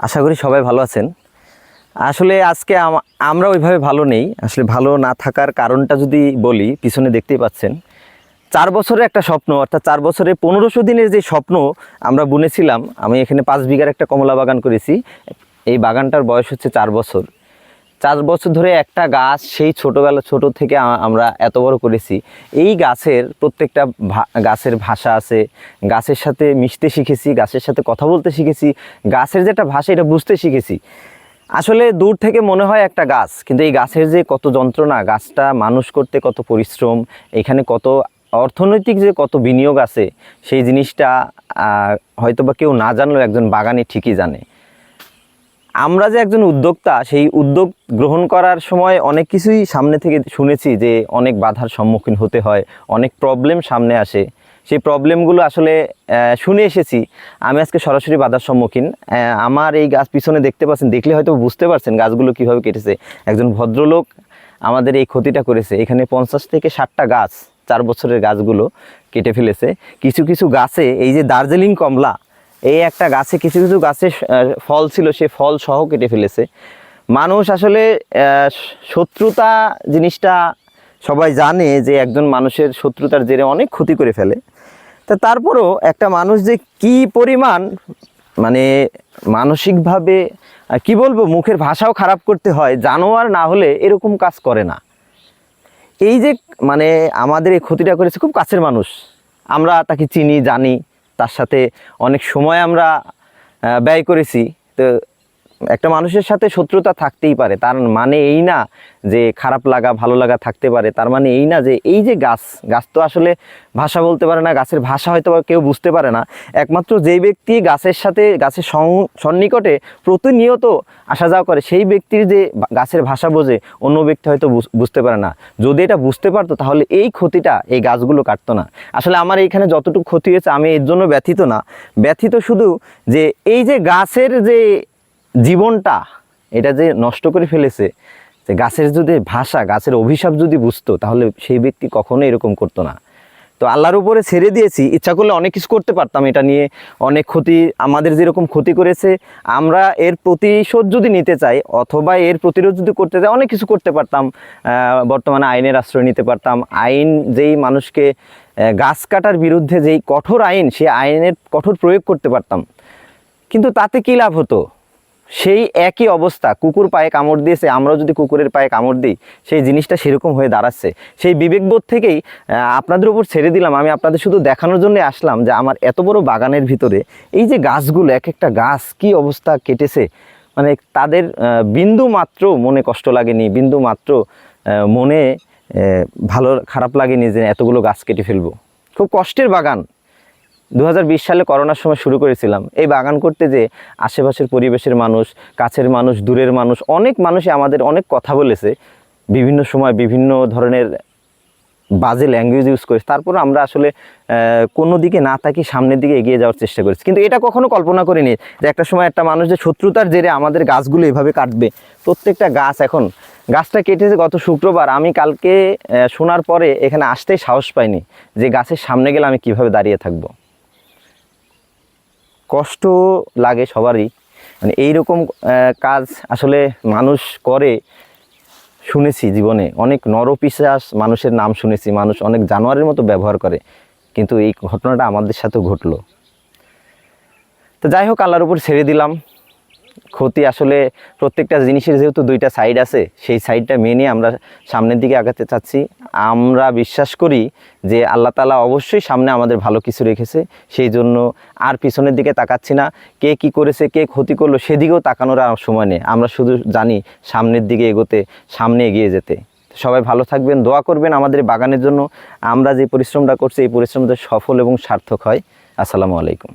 আশা করি সবাই ভালো আছেন। আসলে আজকে আমরা ওইভাবে ভালো নেই। আসলে ভালো না থাকার কারণটা যদি বলি, পিছনে দেখতেই পাচ্ছেন 4 বছরের একটা স্বপ্ন, অর্থাৎ 4 বছরে 1500 দিনের যে স্বপ্ন আমরা বুনেছিলাম। আমি এখানে 5 বিঘার একটা কমলা বাগান করেছি। এই বাগানটার বয়স হচ্ছে 4 বছর। 4 বছর ধরে একটা গাছ সেই ছোট থেকে আমরা এত বড় করেছি। এই গাছের প্রত্যেকটা গাছের ভাষা আছে, গাছের সাথে মিশতে শিখেছি, গাছের সাথে কথা বলতে শিখেছি, গাছের যেটা ভাষা এটা বুঝতে শিখেছি। আসলে দূর থেকে মনে হয় একটা গাছ, কিন্তু এই গাছের যে কত যন্ত্রণা, গাছটা মানুষ করতে কত পরিশ্রম, এখানে কত অর্থনৈতিক যে কত বিনিয়োগ আছে, সেই জিনিসটা হয়তোবা কেউ না জানলেও একজন বাগানি ঠিকই জানে। আমরা যে একজন উদ্যোক্তা, সেই উদ্যোগ গ্রহণ করার সময় অনেক কিছুই সামনে থেকে শুনেছি যে অনেক বাধার সম্মুখীন হতে হয়, অনেক প্রবলেম সামনে আসে। সেই প্রবলেমগুলো আসলে শুনে এসেছি। আমি আজকে সরাসরি বাধার সম্মুখীন। আমার এই গাছ পিছনে দেখতে পাচ্ছেন, দেখলে হয়তো বুঝতে পারছেন গাছগুলো কীভাবে কেটেছে। একজন ভদ্রলোক আমাদের এই ক্ষতিটা করেছে। এখানে 50 থেকে 60টা গাছ 4 বছরের গাছগুলো কেটে ফেলেছে। কিছু কিছু গাছে, এই যে দার্জিলিং কমলা, এই একটা গাছে কিছু কিছু গাছে ফল ছিল, সে ফল সহ কেটে ফেলেছে। মানুষ আসলে শত্রুতা জিনিসটা সবাই জানে যে একজন মানুষের শত্রুতার জেরে অনেক ক্ষতি করে ফেলে। তা তারপরও একটা মানুষ যে কি পরিমাণ মানে মানসিকভাবে কি বলবো, মুখের ভাষাও খারাপ করতে হয়, জানোয়ার না হলে এরকম কাজ করে না। এই যে মানে আমাদের এই ক্ষতিটা করেছে খুব কাছের মানুষ, আমরা তাকে চিনি জানি, তার সাথে অনেক সময় আমরা ব্যয় করেছি। তো একটা মানুষের সাথে শত্রুতা থাকতেই পারে, তার মানে এই না যে খারাপ লাগা ভালো লাগা থাকতে পারে। তার মানে এই না যে এই যে গাছ তো আসলে ভাষা বলতে পারে না, গাছের ভাষা হয়তো কেউ বুঝতে পারে না। একমাত্র যেই ব্যক্তি গাছের সাথে গাছের সন্নিকটে প্রতিনিয়ত আসা যাওয়া করে, সেই ব্যক্তির যে গাছের ভাষা বোঝে, অন্য ব্যক্তি হয়তো বুঝতে পারে না। যদি এটা বুঝতে পারতো তাহলে এই ক্ষতিটা এই গাছগুলো কাটতো না। আসলে আমার এইখানে যতটুকু ক্ষতি হয়েছে আমি এর জন্য ব্যথিত না, ব্যথিত শুধু যে এই যে গাছের যে জীবনটা এটা যে নষ্ট করে ফেলেছে। যে গাছের যদি ভাষা, গাছের অভিশাপ যদি বুঝতো, তাহলে সেই ব্যক্তি কখনো এরকম করতো না। তো আল্লাহর উপরে ছেড়ে দিয়েছি। ইচ্ছা করলে অনেক কিছু করতে পারতাম এটা নিয়ে। অনেক ক্ষতি, আমাদের যেরকম ক্ষতি করেছে, আমরা এর প্রতিশোধ যদি নিতে চাই অথবা এর প্রতিরোধ যদি করতে চাই, অনেক কিছু করতে পারতাম। বর্তমানে আইনের আশ্রয় নিতে পারতাম। আইন যেই মানুষকে গাছ কাটার বিরুদ্ধে যেই কঠোর আইন, সেই আইনের কঠোর প্রয়োগ করতে পারতাম। কিন্তু তাতে কী লাভ হতো? সেই একই অবস্থা, কুকুর পায়ে কামড় দিয়েছে, আমরাও যদি কুকুরের পায়ে কামড় দিই, সেই জিনিসটা সেরকম হয়ে দাঁড়াচ্ছে। সেই বিবেকবোধ থেকেই আপনাদের উপর ছেড়ে দিলাম। আমি আপনাদের শুধু দেখানোর জন্য আসলাম যে আমার এত বড় বাগানের ভিতরে এই যে গাছগুলো, এক একটা গাছ কি অবস্থা কেটেছে। মানে তাদের বিন্দু মাত্র মনে কষ্ট লাগেনি, বিন্দু মাত্র মনে ভালো খারাপ লাগেনি যে এতগুলো গাছ কেটে ফেলবো। খুব কষ্টের বাগান। 2020 সালে করোনার সময় শুরু করেছিলাম এই বাগান করতে। যে আশেপাশের পরিবেশের মানুষ, কাছের মানুষ, দূরের মানুষ, অনেক মানুষই আমাদের অনেক কথা বলেছে, বিভিন্ন সময় বিভিন্ন ধরনের বাজে ল্যাঙ্গুয়েজ ইউজ করেছে। তারপর আমরা আসলে কোনো দিকে না তাকিয়ে সামনের দিকে এগিয়ে যাওয়ার চেষ্টা করেছি। কিন্তু এটা কখনো কল্পনা করিনি যে একটা সময় একটা মানুষ যে শত্রুতার জেরে আমাদের গাছগুলো এভাবে কাটবে। প্রত্যেকটা গাছ, এখন গাছটা কেটেছে গত শুক্রবার, আমি কালকে শোনার পরে এখানে আসতেই সাহস পাইনি যে গাছের সামনে গেলে আমি কিভাবে দাঁড়িয়ে থাকবো। কষ্ট লাগে সবারই, মানে এইরকম কাজ আসলে মানুষ করে শুনেছি জীবনে। অনেক নরপিশাচ মানুষের নাম শুনেছি, মানুষ অনেক জানোয়ারের মতো ব্যবহার করে, কিন্তু এই ঘটনাটা আমাদের সাথেও ঘটলো। তো যাই হোক, আল্লাহর উপর ছেড়ে দিলাম। ক্ষতি আসলে প্রত্যেকটা জিনিসের যেহেতু দুইটা সাইড আছে, সেই সাইডটা মেনে আমরা সামনের দিকে আগাতে চাচ্ছি। আমরা বিশ্বাস করি যে আল্লাহ তাআলা অবশ্যই সামনে আমাদের ভালো কিছু রেখেছে, সেই জন্য আর পিছনের দিকে তাকাচ্ছি না। কে কি করেছে, কে ক্ষতি করলো, সেদিকেও তাকানোর আর সময় নেই। আমরা শুধু জানি সামনের দিকে এগোতে, সামনে এগিয়ে যেতে। সবাই ভালো থাকবেন, দোয়া করবেন আমাদের বাগানের জন্য। আমরা যে পরিশ্রমটা করছি, এই পরিশ্রমটা সফল এবং সার্থক হয়। আসসালামু আলাইকুম।